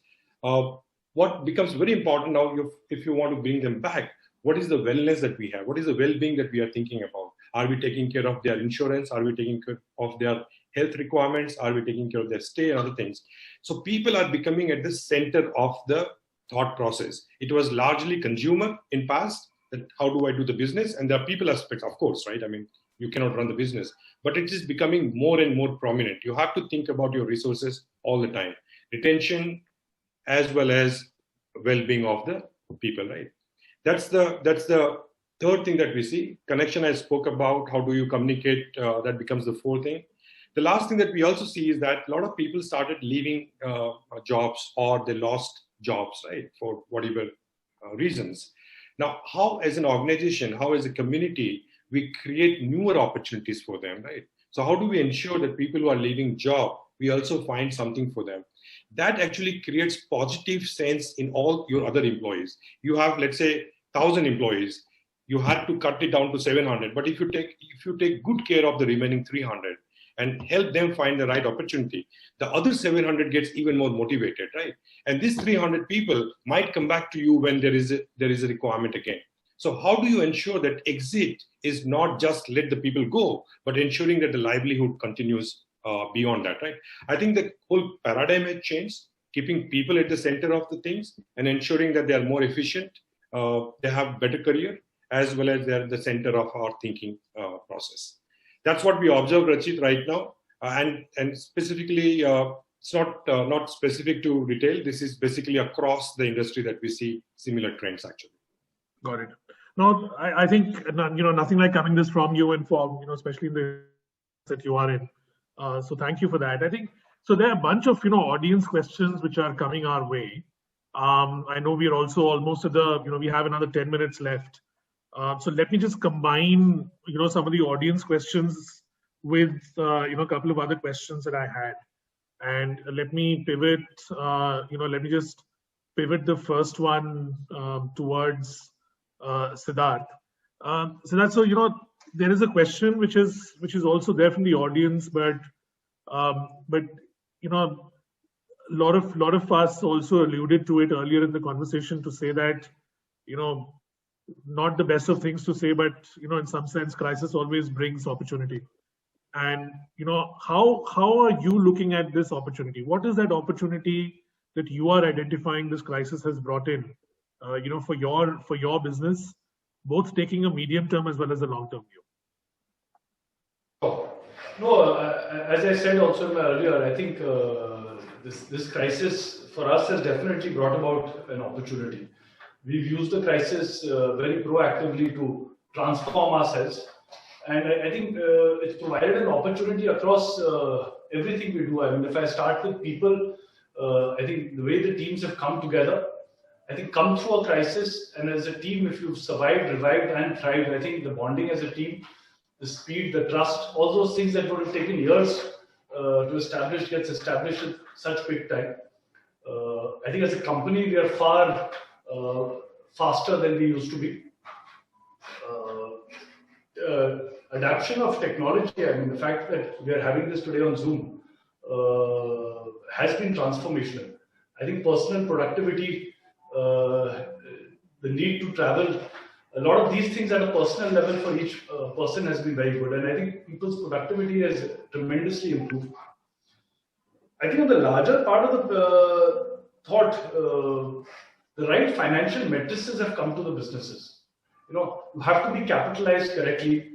What becomes very important now, if you want to bring them back, what is the wellness that we have? What is the well-being that we are thinking about? Are we taking care of their insurance? Are we taking care of their health requirements? Are we taking care of their stay and other things? So people are becoming at the center of the thought process. It was largely consumer in past. that how do I do the business? And there are people aspects, of course, right? I mean, you cannot run the business, but it is becoming more and more prominent. You have to think about your resources all the time, retention as well as well-being of the people, right? That's the third thing that we see. Connection I spoke about. How do you communicate? That becomes the fourth thing. The last thing that we also see is that a lot of people started leaving jobs, or they lost jobs, right, for whatever reasons. Now, how as an organization, how as a community, we create newer opportunities for them, right? So how do we ensure that people who are leaving job, we also find something for them? That actually creates positive sense in all your other employees. You have, let's say, 1,000 employees. You had to cut it down to 700. But if you take good care of the remaining 300 and help them find the right opportunity, the other 700 gets even more motivated, right? And these 300 people might come back to you when there is a requirement again. So how do you ensure that exit is not just let the people go, but ensuring that the livelihood continues beyond that, right? I think the whole paradigm has changed, keeping people at the center of the things and ensuring that they are more efficient, they have better career, as well as they're the center of our thinking process. That's what we observe, Rachit, right now. And specifically, it's not specific to retail. This is basically across the industry that we see similar trends, actually. Got it. No, I think, nothing like coming this from you and from, especially in the that you are in. So thank you for that. I think, so there are a bunch of, audience questions which are coming our way. I know we are also almost at the, we have another 10 minutes left. So let me just combine, some of the audience questions with, a couple of other questions that I had. And let me pivot, let me just pivot the first one towards Siddharth. Siddharth, so, there is a question which is also there from the audience, but a lot of us also alluded to it earlier in the conversation to say that, not the best of things to say, but in some sense, crisis always brings opportunity. And how are you looking at this opportunity? What is that opportunity that you are identifying this crisis has brought in, for your business, both taking a medium term as well as a long term view? No, as I said also earlier, I think this crisis for us has definitely brought about an opportunity. We've used the crisis very proactively to transform ourselves. And I think it's provided an opportunity across everything we do. I mean, if I start with people, I think the way the teams have come together, I think come through a crisis, and as a team, if you've survived, revived, and thrived, I think the bonding as a team, the speed, the trust, all those things that would have taken years to establish gets established in such quick time. I think as a company, we are far faster than we used to be. Adaptation of technology, I mean, the fact that we are having this today on Zoom has been transformational. I think personal productivity, the need to travel, a lot of these things at a personal level for each person has been very good. And I think people's productivity has tremendously improved. I think on the larger part of the thought, the right financial matrices have come to the businesses. You have to be capitalized correctly.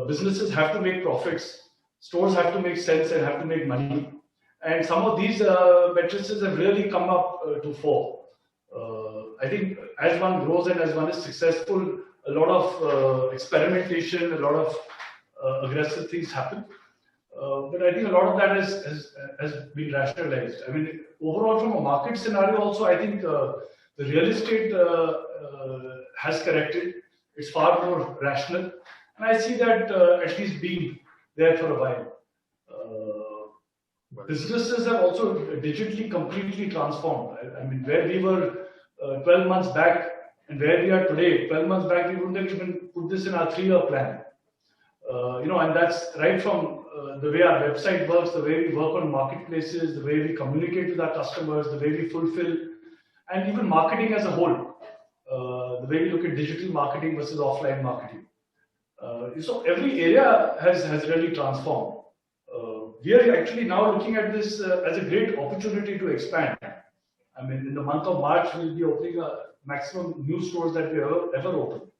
Businesses have to make profits. Stores have to make sense and have to make money. And some of these matrices have really come up to fore. I think as one grows and as one is successful, a lot of experimentation, a lot of aggressive things happen. But I think a lot of that has been rationalized. I mean, overall from a market scenario also, I think the real estate has corrected. It's far more rational. And I see that at least being there for a while. Businesses have also digitally completely transformed. I mean, where we were 12 months back and where we are today, 12 months back, we wouldn't have even put this in our 3-year plan. And that's right from the way our website works, the way we work on marketplaces, the way we communicate with our customers, the way we fulfill, and even marketing as a whole, the way we look at digital marketing versus offline marketing. So every area has really transformed. We are actually now looking at this as a great opportunity to expand. I mean, in the month of March, we'll be opening a maximum new stores that we ever opened.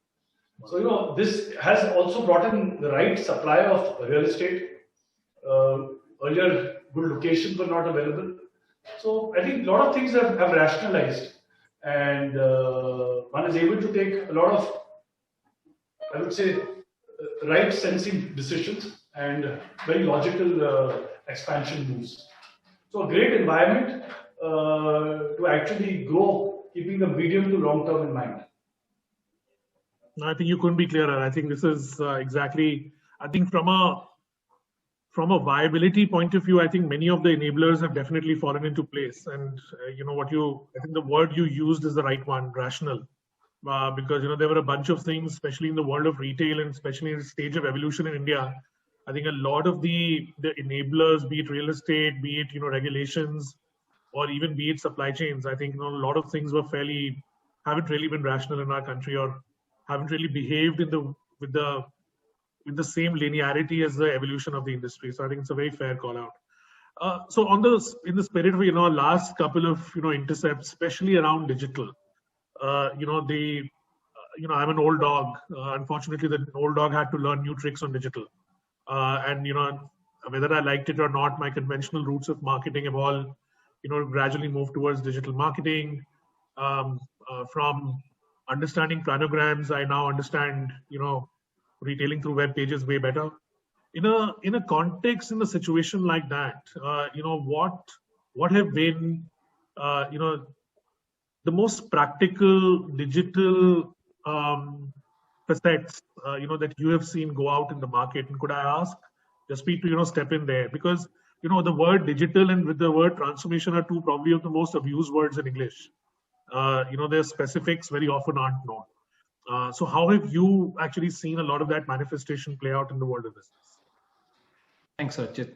So, this has also brought in the right supply of real estate. Earlier, good locations were not available. So I think a lot of things have rationalized, and one is able to take a lot of, I would say, right sensing decisions and very logical expansion moves. So a great environment to actually grow, keeping the medium to long term in mind. No, I think you couldn't be clearer. I think this is exactly, I think from a viability point of view, I think many of the enablers have definitely fallen into place. And I think the word you used is the right one, rational. Because there were a bunch of things, especially in the world of retail and especially in the stage of evolution in India. I think a lot of the enablers, be it real estate, be it regulations, or even be it supply chains, I think a lot of things haven't really been rational in our country, or haven't really behaved with the same linearity as the evolution of the industry. So I think it's a very fair call out. So in the spirit of last couple of intercepts, especially around digital. I'm an old dog. Unfortunately, the old dog had to learn new tricks on digital. And whether I liked it or not, my conventional routes of marketing have all, gradually moved towards digital marketing. From understanding planograms, I now understand, retailing through web pages way better. In a context, in a situation like that, what have been, the most practical digital facets, that you have seen go out in the market? And could I ask Jaspreet to step in there, because the word digital and with the word transformation are two probably of the most abused words in English. Their specifics very often aren't known. So how have you actually seen a lot of that manifestation play out in the world of business? Thanks, Archit.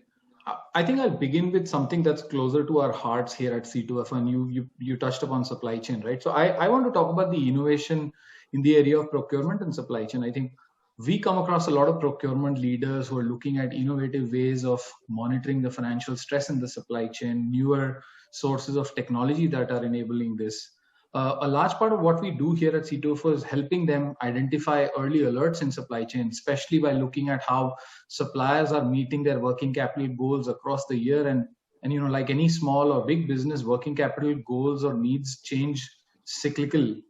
I think I'll begin with something that's closer to our hearts here at C2F1. You touched upon supply chain, right? So I want to talk about the innovation in the area of procurement and supply chain. I think we come across a lot of procurement leaders who are looking at innovative ways of monitoring the financial stress in the supply chain, newer sources of technology that are enabling this. A large part of what we do here at C2F is helping them identify early alerts in supply chain, especially by looking at how suppliers are meeting their working capital goals across the year. And like any small or big business, working capital goals or needs change cyclically,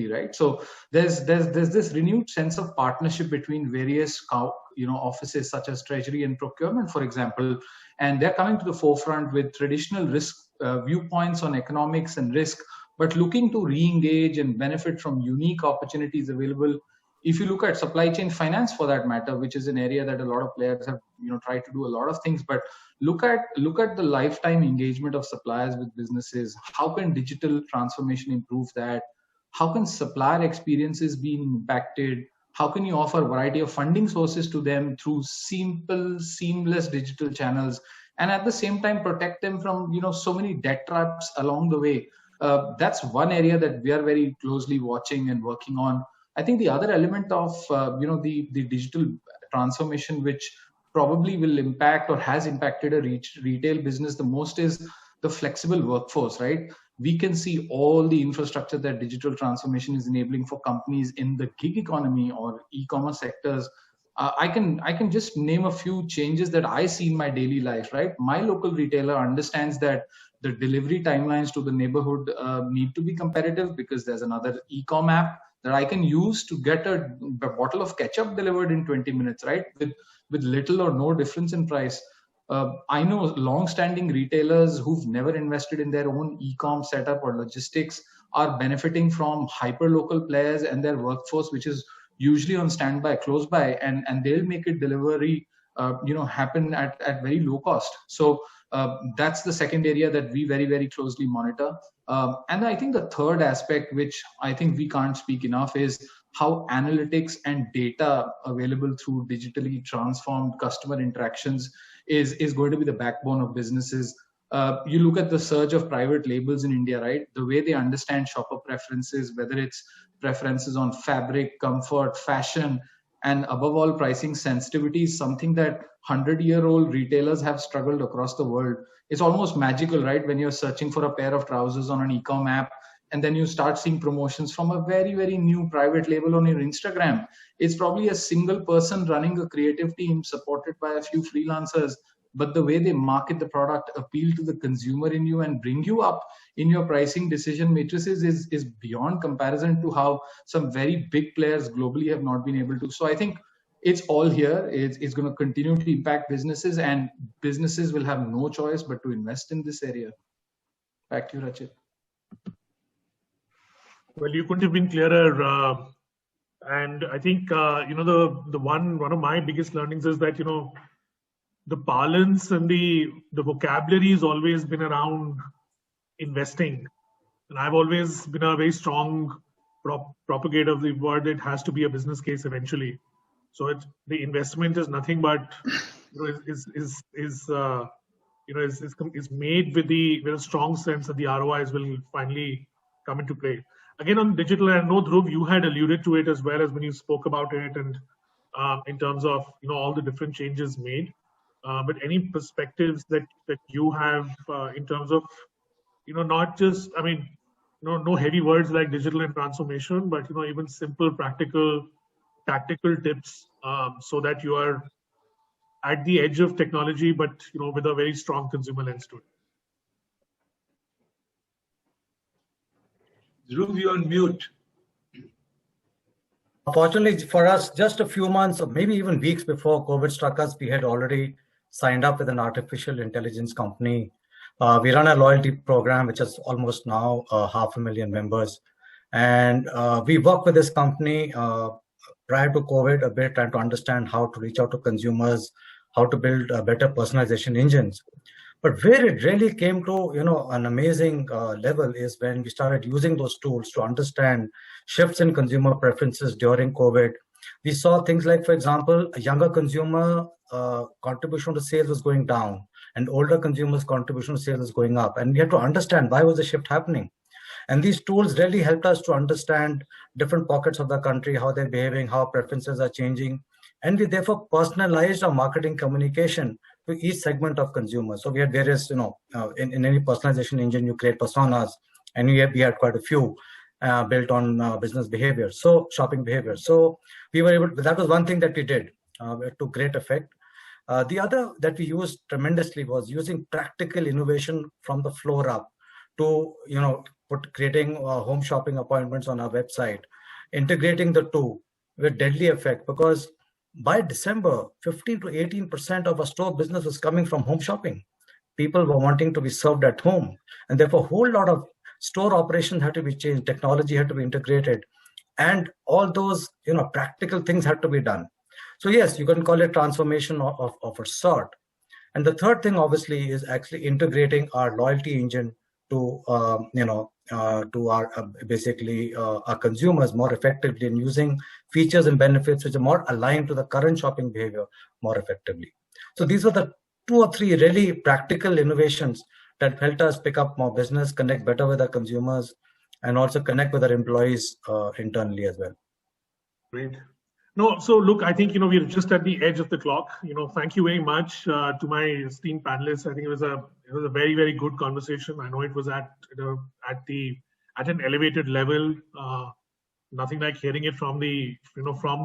right? So there's this renewed sense of partnership between various offices such as treasury and procurement, for example, and they're coming to the forefront with traditional risk viewpoints on economics and risk, but looking to re-engage and benefit from unique opportunities available. If you look at supply chain finance, for that matter, which is an area that a lot of players have tried to do a lot of things, but look at the lifetime engagement of suppliers with businesses. How can digital transformation improve that? How can supplier experiences be impacted? How can you offer a variety of funding sources to them through simple, seamless digital channels, and at the same time protect them from so many debt traps along the way? That's one area that we are very closely watching and working on. I think the other element of the digital transformation, which probably will impact or has impacted a retail business the most, is the flexible workforce, right? We can see all the infrastructure that digital transformation is enabling for companies in the gig economy or e-commerce sectors. I can just name a few changes that I see in my daily life, right? My local retailer understands that the delivery timelines to the neighborhood need to be competitive, because there's another e-com app that I can use to get a bottle of ketchup delivered in 20 minutes, right? With little or no difference in price. I know long-standing retailers who've never invested in their own e-com setup or logistics are benefiting from hyper-local players and their workforce, which is usually on standby, close by, and they'll make it delivery happen at very low cost. So that's the second area that we very, very closely monitor. And I think the third aspect, which I think we can't speak enough, is how analytics and data available through digitally transformed customer interactions is going to be the backbone of businesses. You look at the surge of private labels in India, right? The way they understand shopper preferences, whether it's preferences on fabric, comfort, fashion, and above all, pricing sensitivity, is something that 100-year-old retailers have struggled across the world. It's almost magical, right? When you're searching for a pair of trousers on an e-com app, and then you start seeing promotions from a very, very new private label on your Instagram. It's probably a single person running a creative team supported by a few freelancers, but the way they market the product, appeal to the consumer in you and bring you up in your pricing decision matrices is beyond comparison to how some very big players globally have not been able to. So I think it's all here. It's going to continue to impact businesses, and businesses will have no choice but to invest in this area. Back to you, Rachit. Well, you couldn't have been clearer. And I think, the one of my biggest learnings is that, the parlance and the vocabulary has always been around investing. And I've always been a very strong propagator of the word. It has to be a business case eventually. So the investment is nothing but, is made with a strong sense that the ROIs will finally come into play. Again, on digital, I know, Dhruv, you had alluded to it as well as when you spoke about it, and in terms of all the different changes made. But any perspectives that you have in terms of not just, no heavy words like digital and transformation, but even simple, practical, tactical tips so that you are at the edge of technology, but with a very strong consumer lens to it. Dhruv, you're on mute. Fortunately for us, just a few months or maybe even weeks before COVID struck us, we had already signed up with an artificial intelligence company. We run a loyalty program, which is almost now 500,000 members. And we worked with this company prior to COVID a bit, trying to understand how to reach out to consumers, how to build better personalization engines. But where it really came to, an amazing level is when we started using those tools to understand shifts in consumer preferences during COVID. We saw things like, for example, a younger consumer contribution to sales was going down, and older consumers' contribution to sales was going up. And we had to understand why was the shift happening. And these tools really helped us to understand different pockets of the country, how they're behaving, how preferences are changing. And we therefore personalized our marketing communication to each segment of consumers. So we had various, in any personalization engine, you create personas, and we had quite a few built on business behavior, so shopping behavior. So we were able to, that was one thing that we did to great effect. The other that we used tremendously was using practical innovation from the floor up to, creating home shopping appointments on our website, integrating the two with deadly effect, because by December, 15 to 18% of our store business was coming from home shopping. People were wanting to be served at home, and therefore a whole lot of store operations had to be changed, technology had to be integrated, and all those practical things had to be done. So yes, you can call it transformation of a sort. And the third thing obviously is actually integrating our loyalty engine to to our our consumers more effectively, and using features and benefits which are more aligned to the current shopping behavior more effectively. So these are the 2 or 3 really practical innovations that helped us pick up more business, connect better with our consumers, and also connect with our employees internally as well. Great. No, so look, I think we're just at the edge of the clock. Thank you very much to my esteemed panelists. I think it was a very, very good conversation. I know it was at an elevated level. Nothing like hearing it from the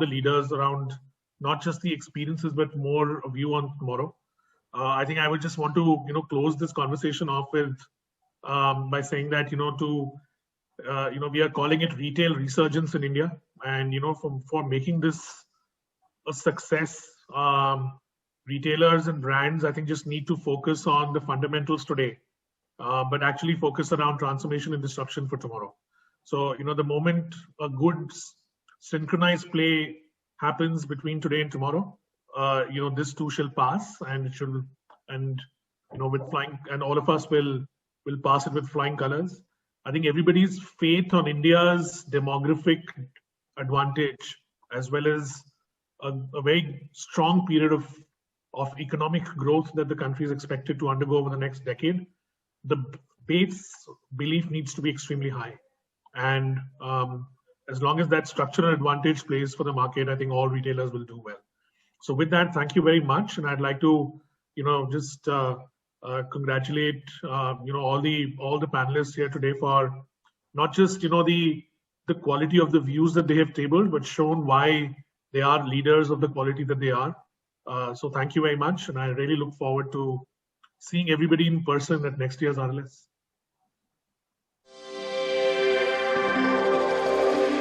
leaders around not just the experiences but more a view on tomorrow. I think I would just want to close this conversation off with by saying that we are calling it retail resurgence in India, and for making this a success, retailers and brands, I think, just need to focus on the fundamentals today, but actually focus around transformation and disruption for tomorrow. So the moment a good synchronized play happens between today and tomorrow, this too shall pass, and it should, and with flying, and all of us will pass it with flying colors. I think everybody's faith on India's demographic advantage, as well as a very strong period of economic growth that the country is expected to undergo over the next decade, the base belief needs to be extremely high. And as long as that structural advantage plays for the market, I think all retailers will do well. So with that, thank you very much. And I'd like to, just congratulate, all the panelists here today for not just the quality of the views that they have tabled, but shown why they are leaders of the quality that they are. So thank you very much, and I really look forward to seeing everybody in person at next year's RLS.